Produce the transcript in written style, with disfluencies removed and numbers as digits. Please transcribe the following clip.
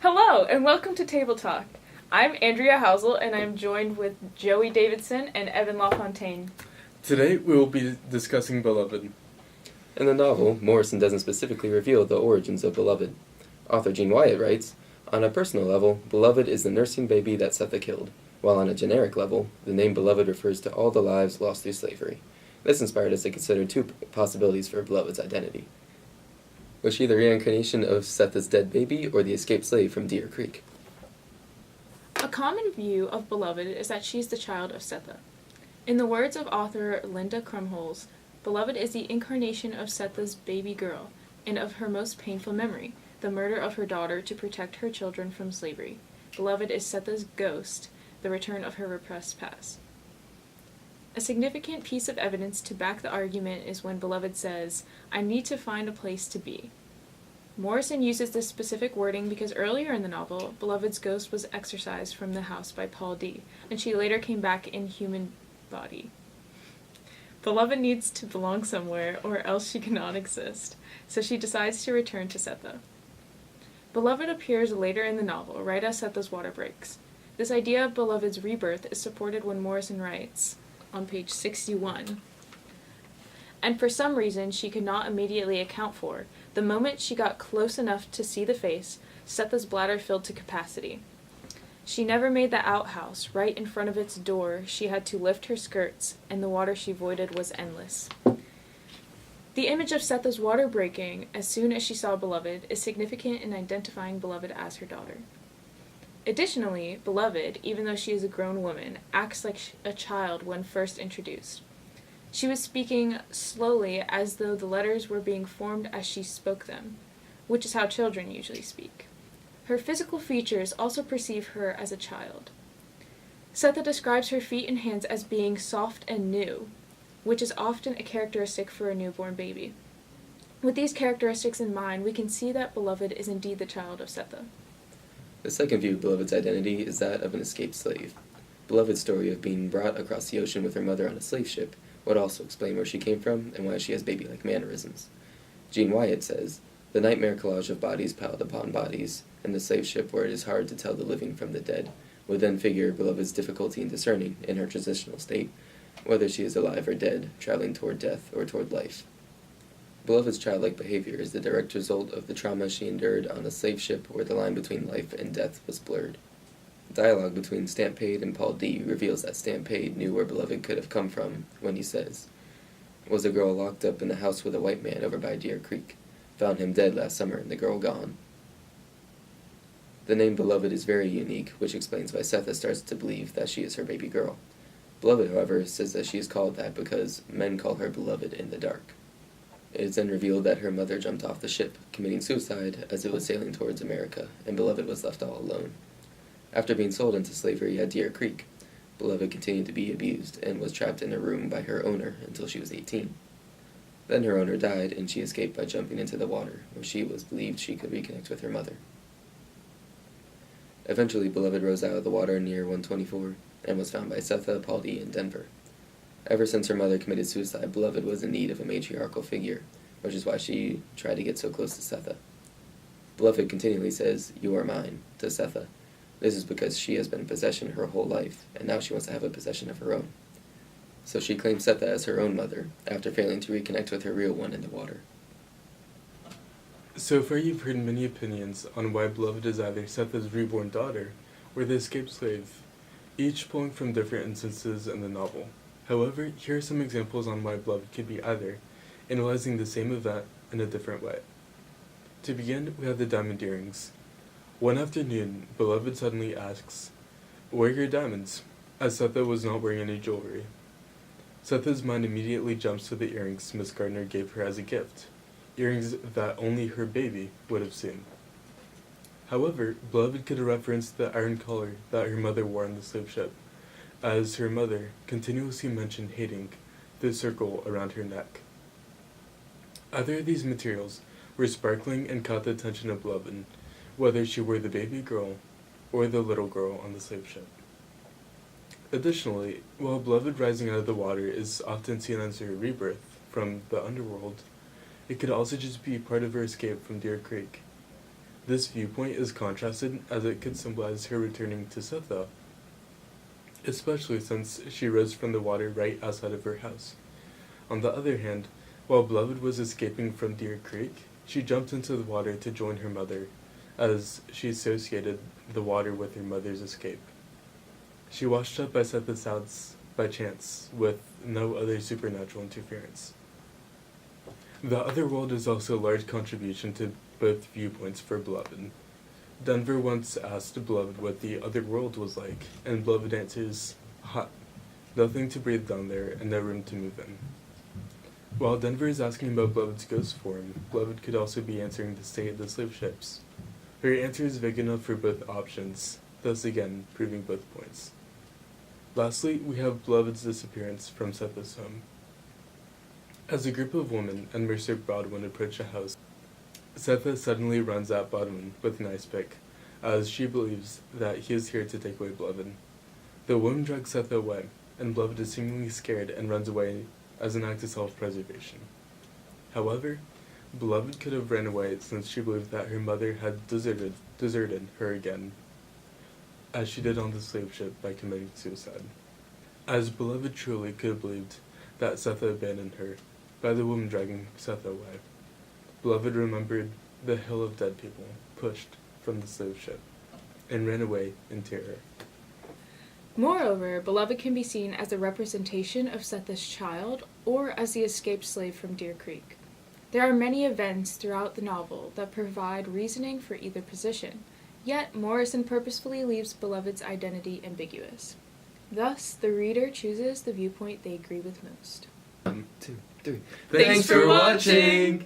Hello, and welcome to Table Talk. I'm Andrea Housel, and I'm joined with Joey Davidson and Evan Lafontaine. Today we will be discussing Beloved. In the novel, Morrison doesn't specifically reveal the origins of Beloved. Author Gene Wyatt writes, "On a personal level, Beloved is the nursing baby that Setha killed, while on a generic level, the name Beloved refers to all the lives lost through slavery. This inspired us to consider two possibilities for Beloved's identity. Was she the reincarnation of Setha's dead baby, or the escaped slave from Deer Creek?" A common view of Beloved is that she's the child of Setha. In the words of author Linda Krumholz, Beloved is the incarnation of Setha's baby girl, and of her most painful memory, the murder of her daughter to protect her children from slavery. Beloved is Setha's ghost, the return of her repressed past. A significant piece of evidence to back the argument is when Beloved says, "I need to find a place to be." Morrison uses this specific wording because earlier in the novel, Beloved's ghost was exorcised from the house by Paul D., and she later came back in human body. Beloved needs to belong somewhere, or else she cannot exist, so she decides to return to Setha. Beloved appears later in the novel, right as Setha's water breaks. This idea of Beloved's rebirth is supported when Morrison writes, on page 61, "And for some reason she could not immediately account for, the moment she got close enough to see the face, Setha's bladder filled to capacity. She never made the outhouse. Right in front of its door she had to lift her skirts, and the water she voided was endless." The image of Setha's water breaking, as soon as she saw Beloved, is significant in identifying Beloved as her daughter. Additionally, Beloved, even though she is a grown woman, acts like a child when first introduced. She was speaking slowly as though the letters were being formed as she spoke them, which is how children usually speak. Her physical features also perceive her as a child. Setha describes her feet and hands as being soft and new, which is often a characteristic for a newborn baby. With these characteristics in mind, we can see that Beloved is indeed the child of Setha. The second view of Beloved's identity is that of an escaped slave. Beloved's story of being brought across the ocean with her mother on a slave ship would also explain where she came from and why she has baby-like mannerisms. Gene Wyatt says, "The nightmare collage of bodies piled upon bodies, and the slave ship where it is hard to tell the living from the dead, would then figure Beloved's difficulty in discerning, in her transitional state, whether she is alive or dead, traveling toward death or toward life. Beloved's childlike behavior is the direct result of the trauma she endured on a slave ship where the line between life and death was blurred." Dialogue between Stampede and Paul D. reveals that Stampede knew where Beloved could have come from when he says, "Was a girl locked up in a house with a white man over by Deer Creek. Found him dead last summer and the girl gone." The name Beloved is very unique, which explains why Setha starts to believe that she is her baby girl. Beloved, however, says that she is called that because men call her Beloved in the dark. It is then revealed that her mother jumped off the ship, committing suicide as it was sailing towards America, and Beloved was left all alone. After being sold into slavery at Deer Creek, Beloved continued to be abused and was trapped in a room by her owner until she was 18. Then her owner died, and she escaped by jumping into the water, where she was believed she could reconnect with her mother. Eventually, Beloved rose out of the water near 124 and was found by Setha, Paul D., and Denver. Ever since her mother committed suicide, Beloved was in need of a matriarchal figure, which is why she tried to get so close to Setha. Beloved continually says, "You are mine," to Setha. This is because she has been in possession her whole life, and now she wants to have a possession of her own. So she claims Setha as her own mother, after failing to reconnect with her real one in the water. So far you've heard many opinions on why Beloved is either Setha's reborn daughter or the escaped slave, each pulling from different instances in the novel. However, here are some examples on why Beloved could be either, analyzing the same event in a different way. To begin, we have the diamond earrings. One afternoon, Beloved suddenly asks, "Where are your diamonds?" as Setha was not wearing any jewelry. Setha's mind immediately jumps to the earrings Miss Gardner gave her as a gift, earrings that only her baby would have seen. However, Beloved could reference the iron collar that her mother wore on the slave ship, as her mother continuously mentioned hating the circle around her neck. Either of these materials were sparkling and caught the attention of Beloved, whether she were the baby girl or the little girl on the slave ship. Additionally, while Beloved rising out of the water is often seen as her rebirth from the underworld, it could also just be part of her escape from Deer Creek. This viewpoint is contrasted as it could symbolize her returning to Setha, especially since she rose from the water right outside of her house. On the other hand, while Beloved was escaping from Deer Creek, she jumped into the water to join her mother, as she associated the water with her mother's escape. She washed up by Setha's house by chance, with no other supernatural interference. The other world is also a large contribution to both viewpoints for Beloved. Denver once asked Beloved what the other world was like, and Beloved answers, hot. Nothing to breathe down there, and no room to move in. While Denver is asking about Beloved's ghost form, Beloved could also be answering the state of the slave ships. Her answer is vague enough for both options, thus again proving both points. Lastly, we have Beloved's disappearance from Setha's home. As a group of women and Mercer Brodwin approach a house, Setha suddenly runs at Brodwin with an ice pick, as she believes that he is here to take away Beloved. The woman drags Setha away, and Beloved is seemingly scared and runs away as an act of self-preservation. However, Beloved could have ran away since she believed that her mother had deserted her again, as she did on the slave ship by committing suicide. As Beloved truly could have believed that Setha abandoned her by the woman dragging Setha away. Beloved remembered the hill of dead people pushed from the slave ship and ran away in terror. Moreover, Beloved can be seen as a representation of Setha's child or as the escaped slave from Deer Creek. There are many events throughout the novel that provide reasoning for either position, yet Morrison purposefully leaves Beloved's identity ambiguous. Thus, the reader chooses the viewpoint they agree with most. 1, 2, 3. Thanks for watching!